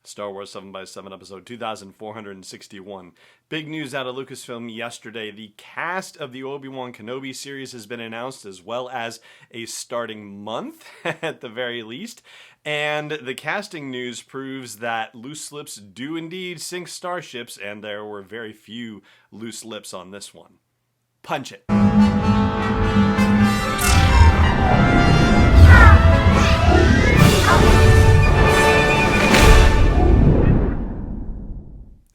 Star Wars 7x7 episode 2461. Big news out of Lucasfilm yesterday. The cast of the Obi-Wan Kenobi series has been announced, as well as a starting month at the very least. And the casting news proves that loose lips do indeed sink starships, and there were very few loose lips on this one. Punch it.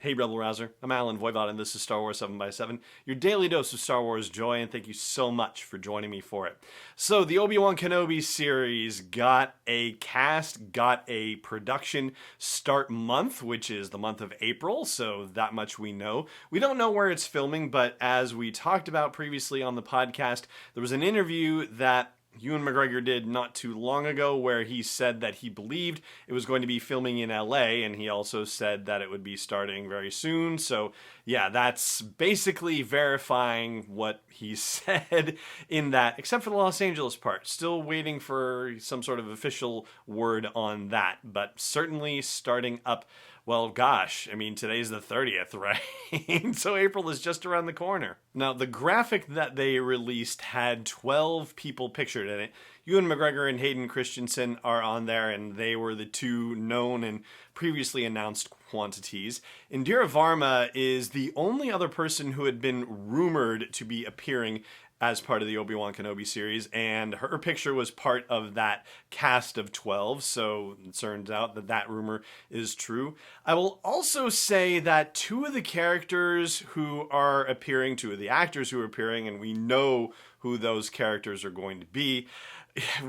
Hey Rebel Rouser, I'm Alan Voivod and this is Star Wars 7x7, your daily dose of Star Wars joy, and thank you so much for joining me for it. So the Obi-Wan Kenobi series got a cast, got a production start month, which is the month of April, so that much we know. We don't know where it's filming, but as we talked about previously on the podcast, there was an interview that Ewan McGregor did not too long ago where he said that he believed it was going to be filming in LA, and he also said that it would be starting very soon. So yeah, that's basically verifying what he said in that, except for the Los Angeles part. Still waiting for some sort of official word on that, but certainly starting up. Well, gosh, I mean, today's the 30th, right? So April is just around the corner. Now, the graphic that they released had 12 people pictured in it. Ewan McGregor and Hayden Christensen are on there, and they were the two known and previously announced quantities. Indira Varma is the only other person who had been rumored to be appearing as part of the Obi-Wan Kenobi series, and her picture was part of that cast of 12, so it turns out that that rumor is true. I will also say that two of the characters who are appearing, two of the actors who are appearing, and we know who those characters are going to be,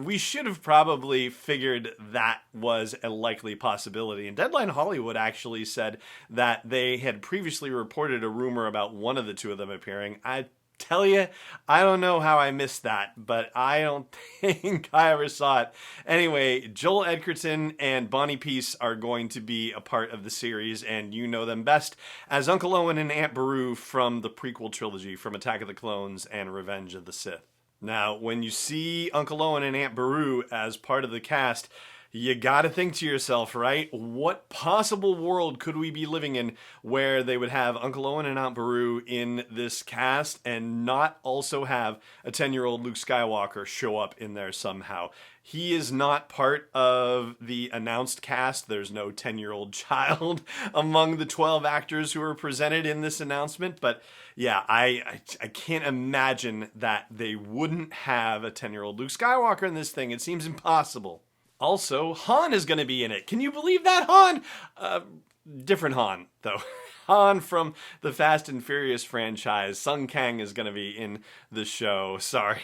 we should have probably figured that was a likely possibility. And Deadline Hollywood actually said that they had previously reported a rumor about one of the two of them appearing. I tell you, I don't know how I missed that, but I don't think I ever saw it. Anyway, Joel Edgerton and Bonnie Peace are going to be a part of the series, and you know them best as Uncle Owen and Aunt Beru from the prequel trilogy, from Attack of the Clones and Revenge of the Sith. Now, when you see Uncle Owen and Aunt Beru as part of the cast, you gotta think to yourself, right? What possible world could we be living in where they would have Uncle Owen and Aunt Beru in this cast and not also have a 10-year-old Luke Skywalker show up in there somehow? He is not part of the announced cast. There's no 10-year-old child among the 12 actors who are presented in this announcement. But yeah, I can't imagine that they wouldn't have a 10-year-old Luke Skywalker in this thing. It seems impossible. Also, Han is going to be in it. Can you believe that? Han? Different Han, though. Han from the Fast and Furious franchise. Sung Kang is going to be in the show. Sorry.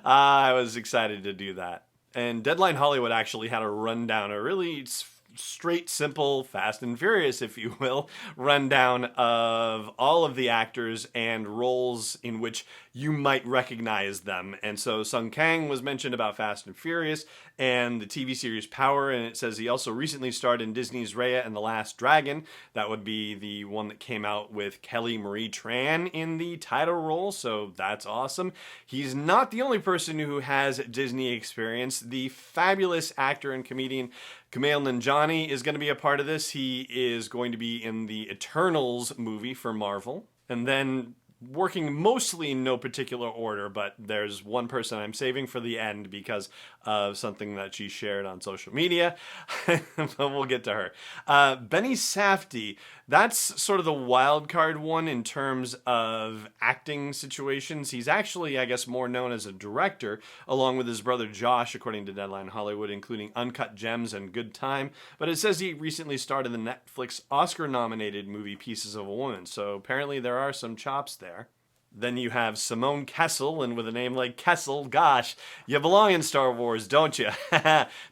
I was excited to do that. And Deadline Hollywood actually had a rundown, a really straight, simple, Fast and Furious, if you will, rundown of all of the actors and roles in which you might recognize them. And so Sung Kang was mentioned about Fast and Furious and the TV series Power, and it says he also recently starred in Disney's Raya and the Last Dragon. That would be the one that came out with Kelly Marie Tran in the title role, so that's awesome. He's not the only person who has Disney experience. The fabulous actor and comedian Kumail Nanjiani is going to be a part of this. He is going to be in the Eternals movie for Marvel. And then, working mostly in no particular order, but there's one person I'm saving for the end because of something that she shared on social media. But we'll get to her. Benny Safdie, that's sort of the wild card one in terms of acting situations. He's actually, I guess, more known as a director, along with his brother Josh, according to Deadline Hollywood, including Uncut Gems and Good Time. But it says he recently starred in the Netflix Oscar-nominated movie Pieces of a Woman, so apparently there are some chops there. Then you have Simone Kessel, and with a name like Kessel, gosh, you belong in Star Wars, don't you?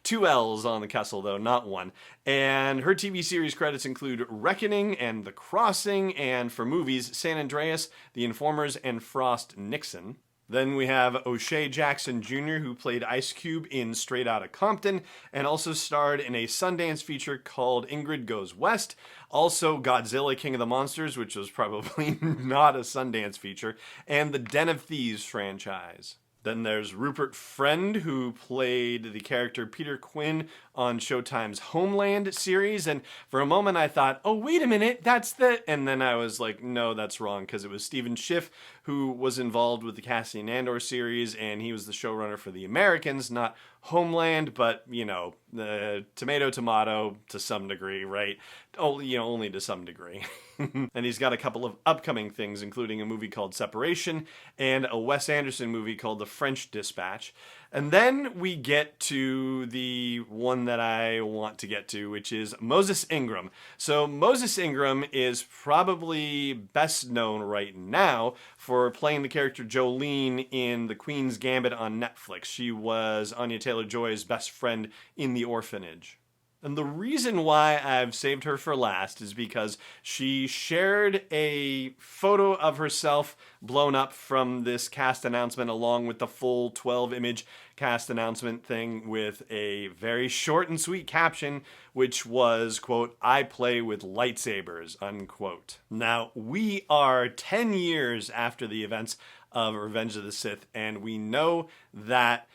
2 L's on the Kessel, though, not one. And her TV series credits include Reckoning and The Crossing, and for movies, San Andreas, The Informers, and Frost Nixon. Then we have O'Shea Jackson Jr., who played Ice Cube in Straight Outta Compton, and also starred in a Sundance feature called Ingrid Goes West. Also Godzilla King of the Monsters, which was probably not a Sundance feature, and the Den of Thieves franchise. Then there's Rupert Friend, who played the character Peter Quinn on Showtime's Homeland series. And for a moment I thought, oh, wait a minute, that's the... And then I was like, no, that's wrong, because it was Stephen Schiff who was involved with the Cassian Andor series, and he was the showrunner for The Americans, not Homeland, but, you know, the tomato to some degree, right? Oh, you know, only to some degree. And he's got a couple of upcoming things, including a movie called Separation and a Wes Anderson movie called The French Dispatch. And then we get to the one that I want to get to, which is Moses Ingram. So Moses Ingram is probably best known right now for playing the character Jolene in The Queen's Gambit on Netflix. She was Anya Taylor-Joy's best friend in The Orphanage. And the reason why I've saved her for last is because she shared a photo of herself blown up from this cast announcement along with the full 12-image cast announcement thing with a very short and sweet caption, which was, quote, "I play with lightsabers," unquote. Now, we are 10 years after the events of Revenge of the Sith, and we know that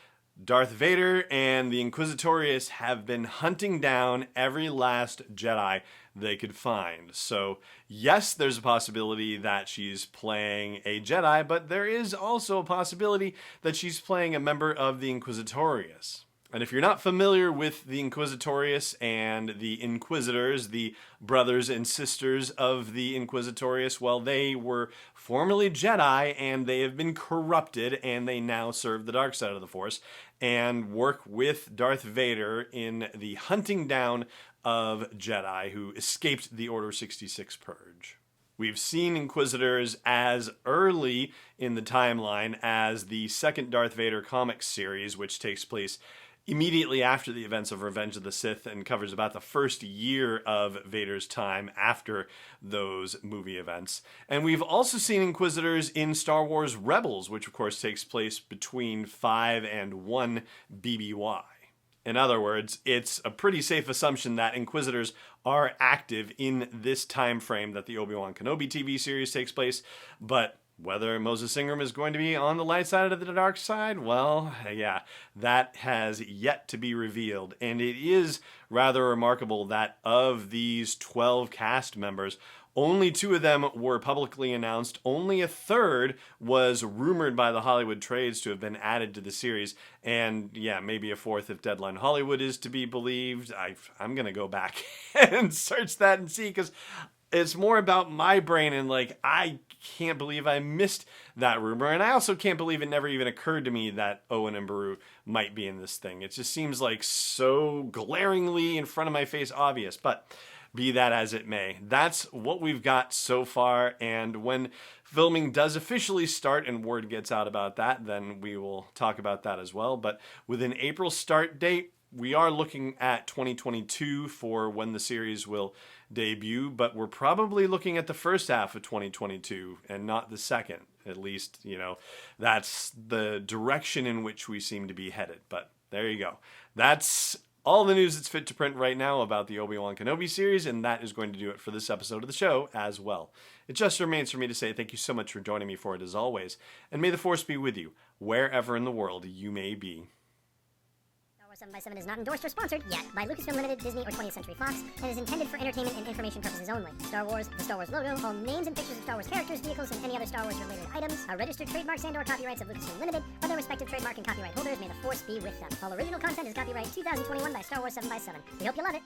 Darth Vader and the Inquisitorius have been hunting down every last Jedi they could find. So, yes, there's a possibility that she's playing a Jedi, but there is also a possibility that she's playing a member of the Inquisitorius. And if you're not familiar with the Inquisitorius and the Inquisitors, the brothers and sisters of the Inquisitorius, well, they were formerly Jedi, and they have been corrupted, and they now serve the dark side of the Force and work with Darth Vader in the hunting down of Jedi who escaped the Order 66 purge. We've seen Inquisitors as early in the timeline as the second Darth Vader comics series, which takes place immediately after the events of Revenge of the Sith and covers about the first year of Vader's time after those movie events. And we've also seen Inquisitors in Star Wars Rebels, which of course takes place between 5 and 1 BBY. In other words, it's a pretty safe assumption that Inquisitors are active in this time frame that the Obi-Wan Kenobi TV series takes place, but whether Moses Ingram is going to be on the light side or the dark side, well, yeah, that has yet to be revealed. And it is rather remarkable that of these 12 cast members, only 2 of them were publicly announced. Only a third was rumored by the Hollywood trades to have been added to the series. And yeah, maybe a fourth if Deadline Hollywood is to be believed. I'm going to go back and search that and see, because it's more about my brain, and like, I can't believe I missed that rumor. And I also can't believe it never even occurred to me that Owen and Beru might be in this thing. It just seems like so glaringly in front of my face obvious, but be that as it may. That's what we've got so far, and when filming does officially start and word gets out about that, then we will talk about that as well. But with an April start date, we are looking at 2022 for when the series will debut, but we're probably looking at the first half of 2022 and not the second. At least, you know, that's the direction in which we seem to be headed. But there you go. That's all the news that's fit to print right now about the Obi-Wan Kenobi series, and that is going to do it for this episode of the show as well. It just remains for me to say thank you so much for joining me for it as always, and may the Force be with you wherever in the world you may be. 7x7 is not endorsed or sponsored yet by Lucasfilm Limited, Disney, or 20th Century Fox, and is intended for entertainment and information purposes only. Star Wars, the Star Wars logo, all names and pictures of Star Wars characters, vehicles, and any other Star Wars-related items are registered trademarks and/or copyrights of Lucasfilm Limited, or their respective trademark and copyright holders. May the Force be with them. All original content is copyright 2021 by Star Wars 7x7. We hope you love it.